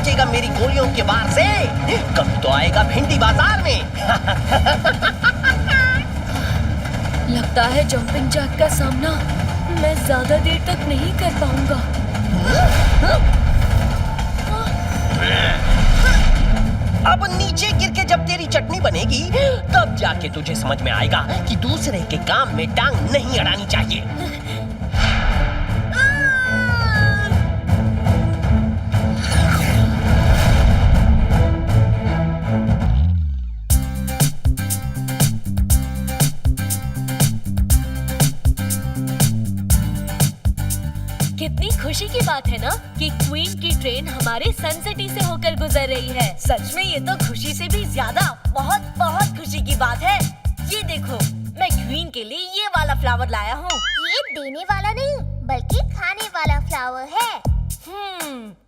बचेगा मेरी गोलियों के वार से? कब तो आएगा भिंडी बाजार में। लगता है जंपिंग जैक का सामना मैं ज्यादा देर तक नहीं कर पाऊंगा। अब नीचे गिर के जब तेरी चटनी बनेगी तब जाके तुझे समझ में आएगा कि दूसरे के काम में टांग नहीं अड़ानी चाहिए। कितनी खुशी की बात है ना कि क्वीन की ट्रेन हमारे सन सिटी से होकर गुजर रही है। सच में ये तो खुशी से भी ज्यादा बहुत बहुत खुशी की बात है। ये देखो, मैं क्वीन के लिए ये वाला फ्लावर लाया हूँ। ये देने वाला नहीं बल्कि खाने वाला फ्लावर है।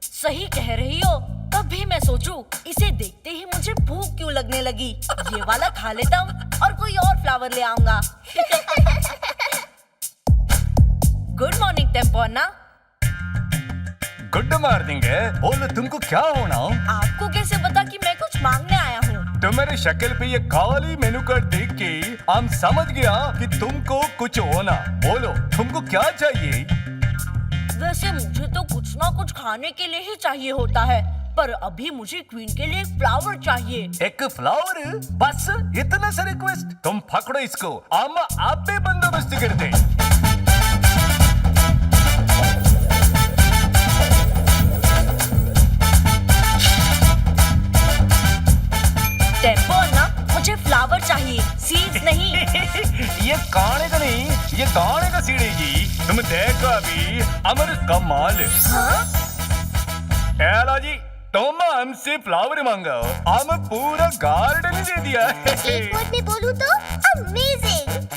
सही कह रही हो। तभी मैं सोचूं, इसे देखते ही मुझे भूख क्यों लगने लगी। ये वाला खा लेता हूँ और कोई और फ्लावर ले आऊंगा। गुड मॉर्निंग टेम्पोना। गुड मॉर्निंग है। बोलो तुमको क्या होना? आपको कैसे पता कि मैं कुछ मांगने आया हूँ? तुम्हारे शक्ल पे ये काली मेनू कार्ड देख के हम समझ गया कि तुमको कुछ होना। बोलो तुमको क्या चाहिए? वैसे मुझे तो कुछ ना कुछ खाने के लिए ही चाहिए होता है, पर अभी मुझे क्वीन के लिए एक फ्लावर चाहिए। एक फ्लावर? बस इतना सा रिक्वेस्ट? तुम पकड़ो इसको, हम आप पे बंदोबस्त करते। टेम्पोना, मुझे फ्लावर चाहिए, सीड्स नहीं। ये खाने का नहीं, ये गाने का सीढ़ेगी। तुम देखो अभी अमर कमाल। एला जी, तुम हमसे फ्लावर मांगो, हम पूरा गार्डन दे दिया। एक वर्ड में बोलूं तो अमेजिंग।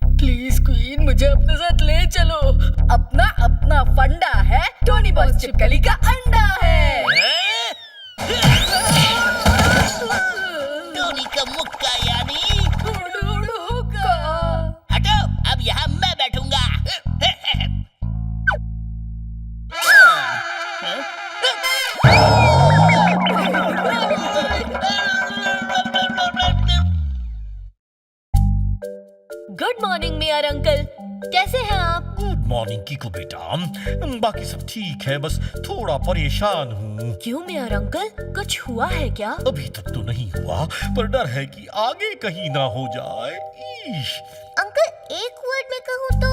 प्लीज क्वीन, मुझे अपने साथ ले चलो। अपना अपना फंडा है, टोनी बॉस चिपकली का अंडा है। टोनी का मुक्का यानी हुक्का। हटो, अब यहाँ मैं बैठूंगा। गुड मॉर्निंग मेयर अंकल, कैसे हैं आप? गुड मॉर्निंग कीको बेटा। बाकी सब ठीक है, बस थोड़ा परेशान हूँ। क्यों मेयर अंकल, कुछ हुआ है क्या? अभी तक तो नहीं हुआ, पर डर है कि आगे कहीं ना हो जाए। ईश। अंकल एक वर्ड में कहूँ तो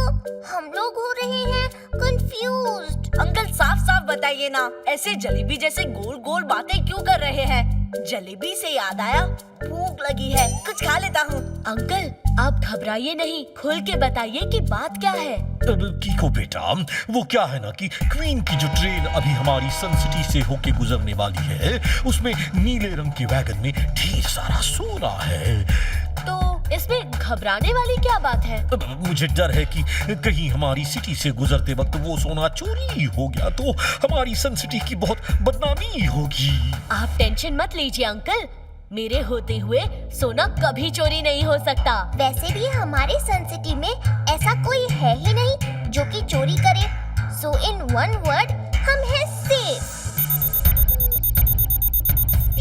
हम लोग हो रहे हैं कंफ्यूज्ड। अंकल साफ साफ बताइए ना, ऐसे जलेबी जैसे गोल गोल बातें क्यों कर रहे हैं? जलेबी से याद आया, भूख लगी है, कुछ खा लेता हूँ। अंकल आप घबराइए नहीं, खुल के बताइए कि बात क्या है। कीको बेटा, वो क्या है ना कि क्वीन की जो ट्रेन अभी हमारी सन सिटी से होके गुजरने वाली है, उसमें नीले रंग के वैगन में ढेर सारा सोना है। तो इसमें घबराने वाली क्या बात है? मुझे डर है कि कहीं हमारी सिटी से गुजरते वक्त वो सोना चोरी हो गया तो हमारी सन सिटी की बहुत बदनामी होगी। आप टेंशन मत लीजिए अंकल, मेरे होते हुए सोना कभी चोरी नहीं हो सकता। वैसे भी हमारे सन सिटी में ऐसा कोई है ही नहीं जो कि चोरी करे। सो इन वन वर्ड हम हैं सेफ।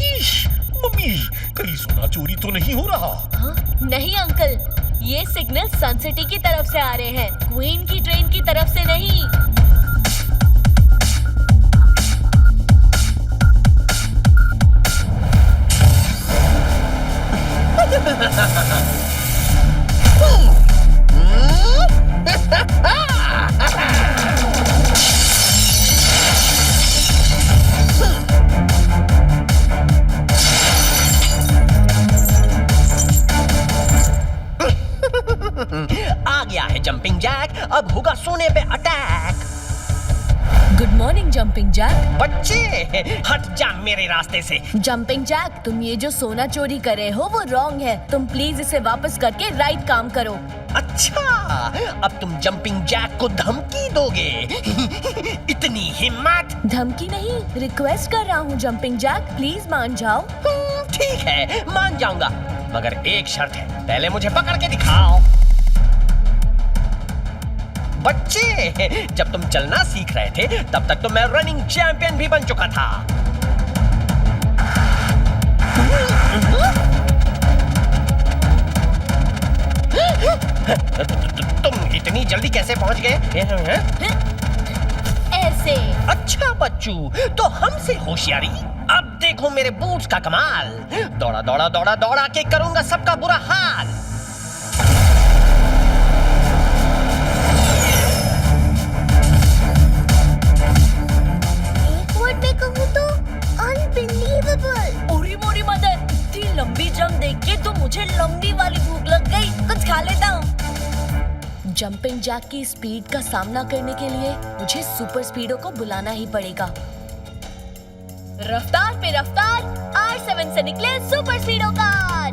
ईश, मम्मी, कहीं सोना चोरी तो नहीं हो रहा? हाँ? नहीं अंकल, ये सिग्नल सन सिटी की तरफ से आ रहे हैं, क्वीन की ट्रेन की तरफ से नहीं। आ गया है जंपिंग जैक, अब होगा सोने पे attack. Good morning jumping jack. बच्चे हट जा मेरे रास्ते से। जंपिंग जैक, तुम ये जो सोना चोरी कर रहे हो वो रॉन्ग है, तुम प्लीज इसे वापस करके राइट काम करो। अच्छा, अब तुम जंपिंग जैक को धमकी दोगे? इतनी हिम्मत? धमकी नहीं, रिक्वेस्ट कर रहा हूँ जंपिंग जैक, प्लीज मान जाओ। ठीक है, मान जाऊंगा, मगर एक शर्त है, पहले मुझे पकड़ के दिखाओ। बच्चे, जब तुम चलना सीख रहे थे तब तक तो मैं रनिंग चैंपियन भी बन चुका था। तुम इतनी जल्दी कैसे पहुंच गए? ऐसे। अच्छा बच्चू, तो हमसे होशियारी। अब देखो मेरे बूट्स का कमाल। दौड़ा दौड़ा दौड़ा दौड़ा के करूंगा सबका बुरा हाल। एक वर्ड में कहूँ तो अनबिलीवेबल। ओरी मोरी मदर, इतनी लंबी जंप देख के तो मुझे लंबी वाली भूख लग गई। कुछ खा लेता हूँ। जंपिंग जैक की स्पीड का सामना करने के लिए मुझे सुपर स्पीडो को बुलाना ही पड़ेगा। रफ्तार पे रफ्तार, R7 से निकले सुपर स्पीडो कार।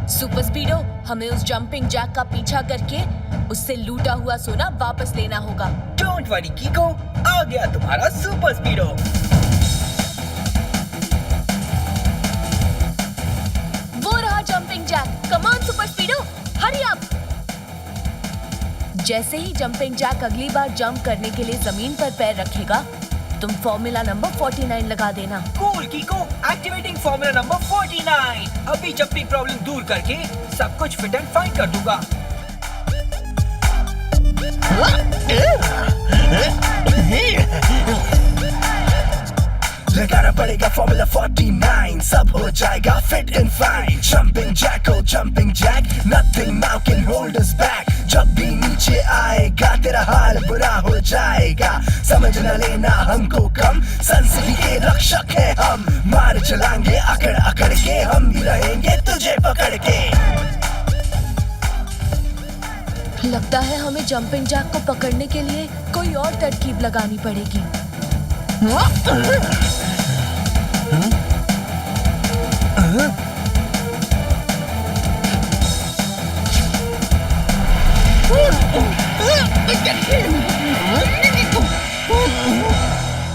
सुपर स्पीडो, हमें उस जंपिंग जैक का पीछा करके उससे लूटा हुआ सोना वापस लेना होगा। डोंट वरी कीको, आ गया तुम्हारा सुपर स्पीडो। वो रहा jumping jack. Come on super speedo, hurry up. जैसे ही जंपिंग जैक अगली बार जंप करने के लिए जमीन पर पैर रखेगा, तुम फॉर्मूला नंबर 49 लगा देना। Cool कीको, activating formula number 49। अभी जंपिंग प्रॉब्लम दूर करके सब कुछ फिट एंड फाइन कर दूंगा। लगाना पड़ेगा फॉर्मूला 49, सब हो जाएगा fit and fine. Jumping jack, oh jumping jack, nothing now can hold us back. जब भी नीचे आएगा तेरा हाल बुरा हो जाएगा। समझ न लेना हमको कम, संसिटी के रक्षक है हम। मार चलाएंगे अकड़ अकड़ के, हम भी रहेंगे तुझे पकड़ के। लगता है हमें जंपिंग जैक को पकड़ने के लिए कोई और तरकीब लगानी पड़ेगी।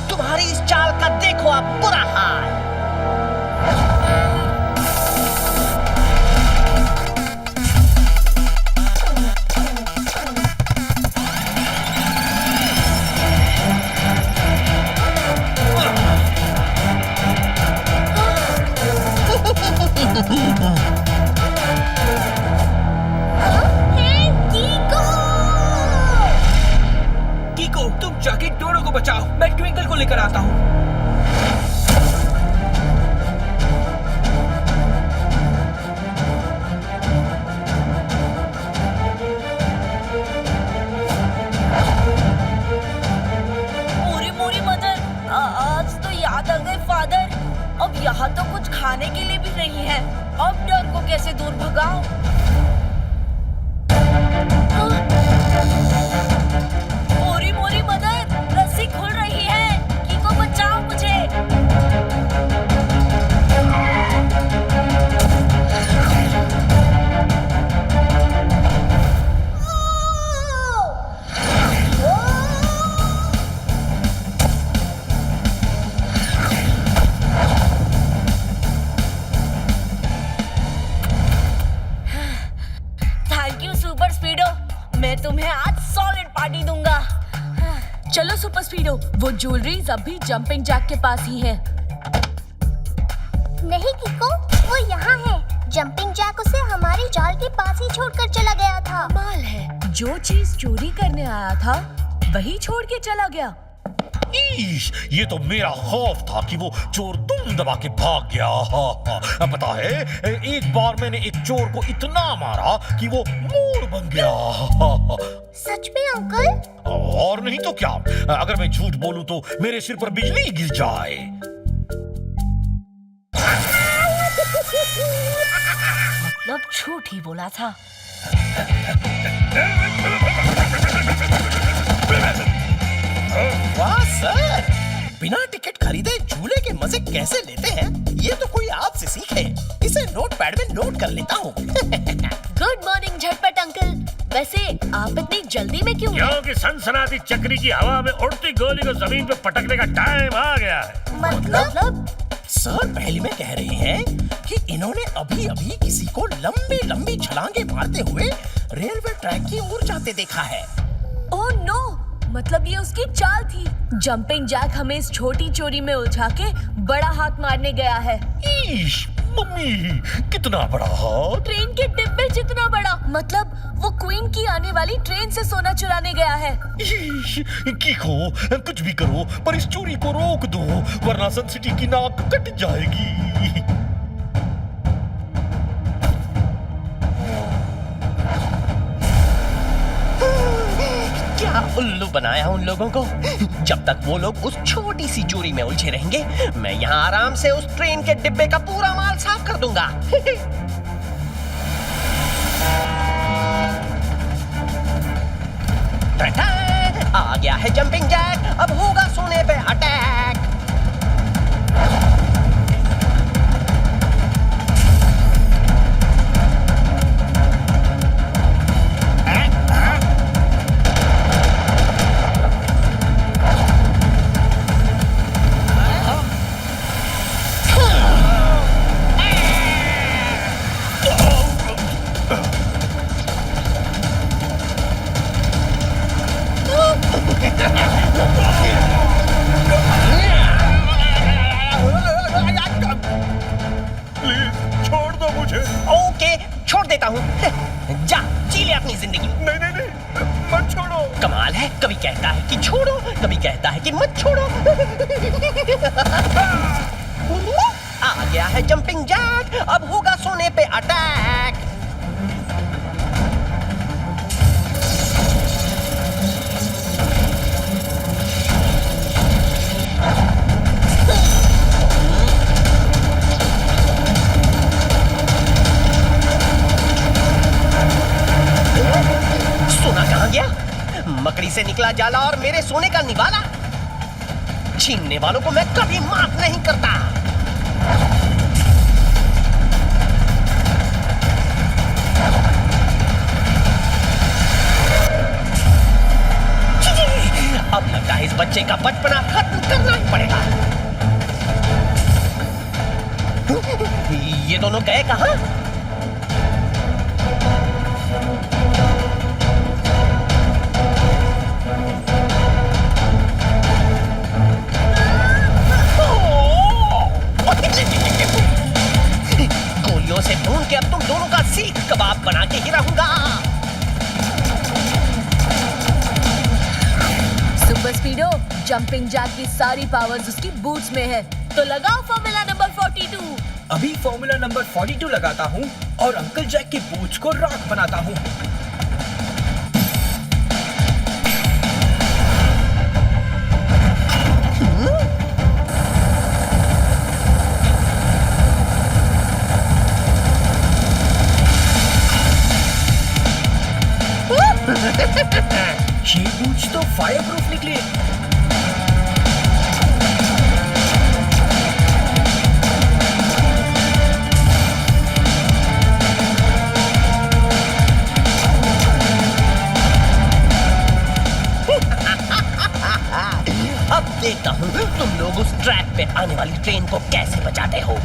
तुम्हारी इस चाल का देखो अब बुरा हाल। कीको, तुम जाके डोडो को बचाओ, मैं ट्विंकल को लेकर आता हूँ। ओरी मोरी मदर, आज तो याद आ गए फादर। अब यहाँ तो कुछ खाने के लिए भी नहीं है। अब डर को कैसे दूर भगाऊं? ओरी मोरी मदर, रस्सी खुल रही है। कीको बचाओ मुझे। थैंक यू सुपर स्पीडो, मैं तुम्हें आज सॉलिड पार्टी दूंगा। चलो सुपर स्पीडो, वो ज्वेलरीज अभी जंपिंग जैक के पास ही है। नहीं कीको, वो यहाँ है। जंपिंग जैक उसे हमारी जाल के पास ही छोड़कर चला गया था। कमाल है, जो चीज चोरी करने आया था वही छोड़ के चला गया। ईश, ये तो मेरा खौफ था कि वो चोर दुम दबा के भाग गया। अब पता है, एक बार मैंने एक चोर को इतना मारा कि वो मोर बन गया। सच में अंकल? और नहीं तो क्या, अगर मैं झूठ बोलूं तो मेरे सिर पर बिजली गिर जाए। मतलब झूठ ही बोला था। वाह सर, बिना टिकट खरीदे झूले के मजे कैसे लेते हैं, ये तो कोई आपसे सीखे। इसे नोटपैड में नोट कर लेता हूँ। गुड मॉर्निंग झटपट अंकल। वैसे आप इतनी जल्दी में क्यों? क्योंकि सनसनाती चक्री की हवा में उड़ती गोली को जमीन पे पटकने का टाइम आ गया है। मतलब? सर पहली में कह रहे हैं कि इन्होंने अभी अभी किसी को लंबी लंबी छलांगे मारते हुए रेलवे ट्रैक की ओर जाते देखा है। ओह नो, मतलब ये उसकी चाल थी। जंपिंग जैक हमें इस छोटी चोरी में उलझा के बड़ा हाथ मारने गया है। ईश, मम्मी, कितना बड़ा हाथ। ट्रेन के डिब्बे जितना बड़ा। मतलब वो क्वीन की आने वाली ट्रेन से सोना चुराने गया है। ईश, कीको, कुछ भी करो पर इस चोरी को रोक दो, वरना सन सिटी की नाक कट जाएगी। क्या उल्लू बनाया उन लोगों को। जब तक वो लोग उस छोटी सी चोरी में उलझे रहेंगे, मैं यहाँ आराम से उस ट्रेन के डिब्बे का पूरा माल साफ कर दूंगा। टाटा, आ गया है जंपिंग जैक, अब होगा सोने पे अटैक। प्लीज छोड़ दो मुझे। ओके, छोड़ देता हूँ। जा, जी ले अपनी जिंदगी। नहीं नहीं नहीं, मत छोड़ो। कमाल है, कभी कहता है कि छोड़ो, कभी कहता है कि मत छोड़ो। आ गया है जंपिंग जैक, अब होगा सोने पे अटैक। सोना कहाँ गया? मकड़ी से निकला जाला और मेरे सोने का निवाला। छीनने वालों को मैं कभी माफ नहीं करता। अब लगता है इस बच्चे का बचपना खत्म करना ही पड़ेगा। ये दोनों गए कहाँ? गोलियों से भून के अब तुम दोनों का सीख कबाब बना के ही रहूंगा। सुपर स्पीडो, जंपिंग जैक की सारी पावर्स उसकी बूट्स में है, तो लगाओ फॉर्मूला नंबर 42। अभी फॉर्मूला नंबर 42 लगाता हूँ और अंकल जैक की बूट्स को रॉक बनाता हूँ। ये बूट्स तो फायर प्रूफ निकले। अब देखता हूँ तुम लोग उस ट्रैक पे आने वाली ट्रेन को कैसे बचाते हो।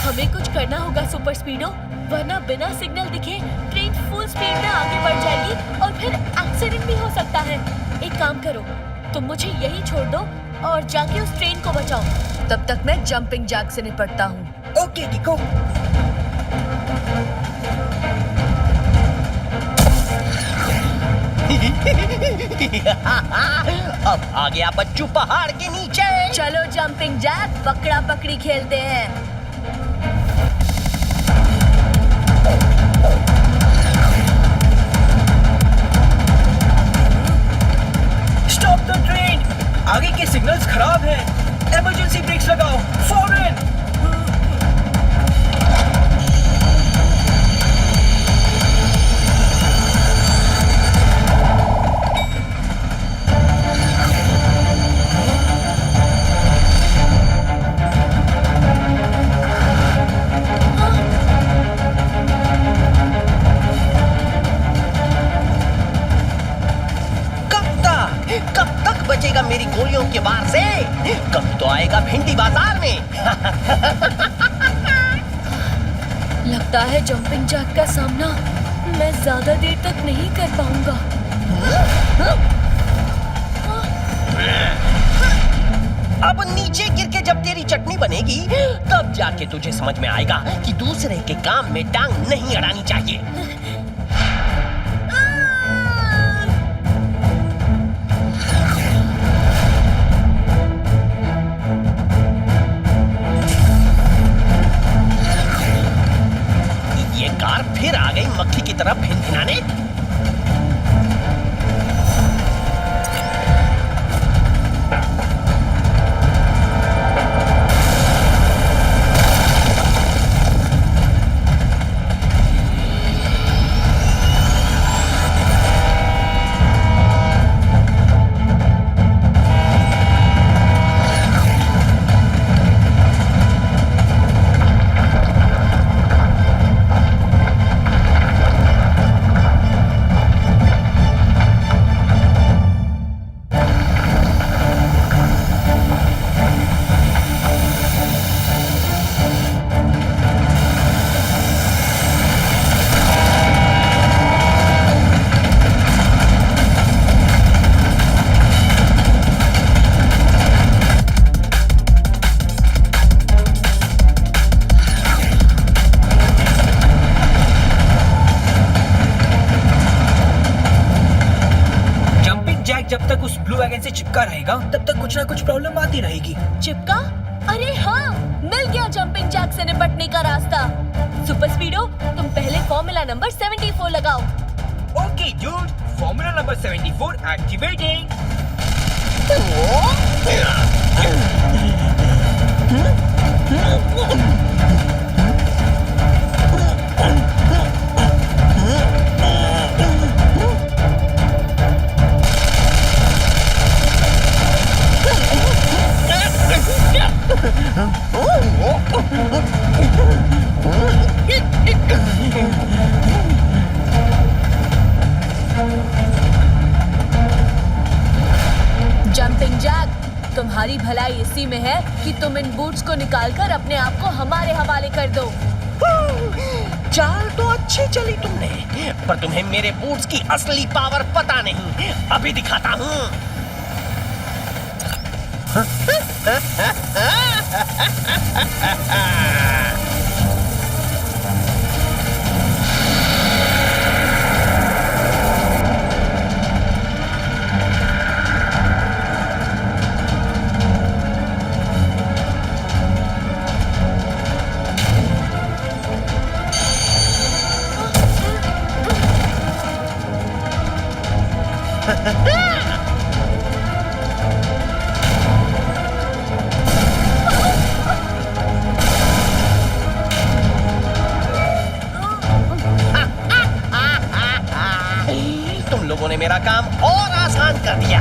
हमें कुछ करना होगा सुपर स्पीडो, वरना बिना सिग्नल दिखे ट्रेन फुल स्पीड में आगे बढ़ जाएगी और फिर एक्सीडेंट भी हो सकता है। एक काम करो, तुम मुझे यही छोड़ दो और जाके उस ट्रेन को बचाओ। तब तक मैं जंपिंग जैक से निपटता हूँ। ओके कीको। अब आ गया बच्चू पहाड़ के नीचे। चलो जंपिंग जैक, पकड़ा पकड़ी खेलते हैं। स्टॉप द ट्रेन, आगे के सिग्नल्स खराब हैं। इमरजेंसी ब्रेक्स लगाओ फौरन। कब तक बचेगा मेरी गोलियों के वार से? कभी तो आएगा भिंडी बाजार में। लगता है जंपिंग जैक का सामना मैं ज्यादा देर तक नहीं कर पाऊंगा। अब नीचे गिर के जब तेरी चटनी बनेगी तब जाके तुझे समझ में आएगा कि दूसरे के काम में टांग नहीं अड़ानी चाहिए। ये कार फिर आ गई मक्खी की तरफ भिनभिनाने। जब तक उस ब्लू वैगन से चिपका रहेगा तब तक कुछ ना कुछ प्रॉब्लम आती रहेगी। चिपका? अरे हाँ, मिल गया जंपिंग जैक से निपटने का रास्ता। सुपर स्पीडो, तुम पहले फॉर्मूला नंबर 74 लगाओ। Okay dude, formula number 74 activating. Jumping jack, तुम्हारी भलाई इसी में है कि तुम इन बूट्स को निकालकर अपने आप को हमारे हवाले कर दो। चाल तो अच्छी चली तुमने, पर तुम्हें मेरे बूट्स की असली पावर पता नहीं। अभी दिखाता हूँ। तुम लोगों ने मेरा काम और आसान कर दिया।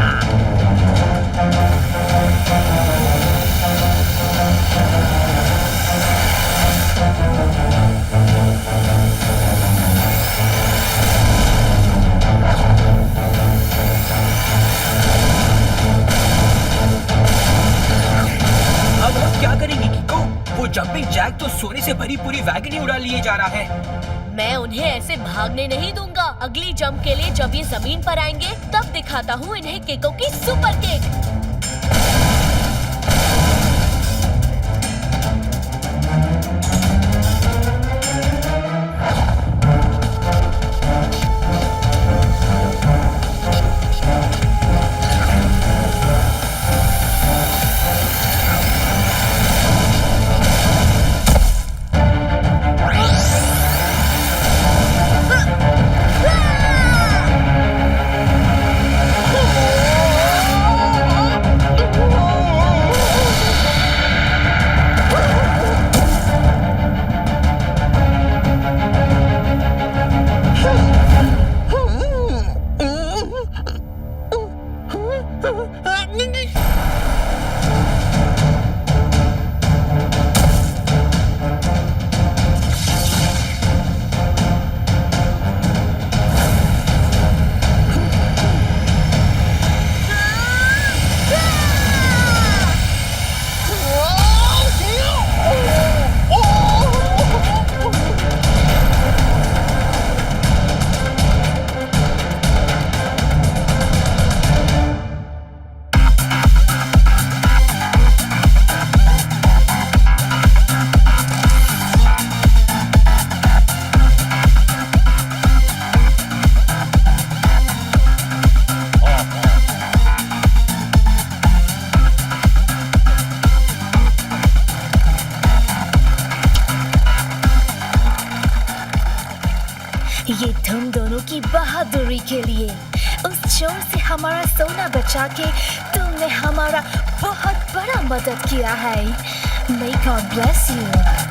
अब हम क्या करेंगे किको? वो जंपिंग जैक तो सोने से भरी पूरी वैगन ही उड़ा लिए जा रहा है। मैं उन्हें ऐसे भागने नहीं दूंगा। अगली जंप के लिए जब ये जमीन पर आएंगे तब दिखाता हूँ इन्हें किकों की सुपर किक। ये तुम दोनों की बहादुरी के लिए। उस चोर से हमारा सोना बचा के तुमने हमारा बहुत बड़ा मदद किया है। May God bless you.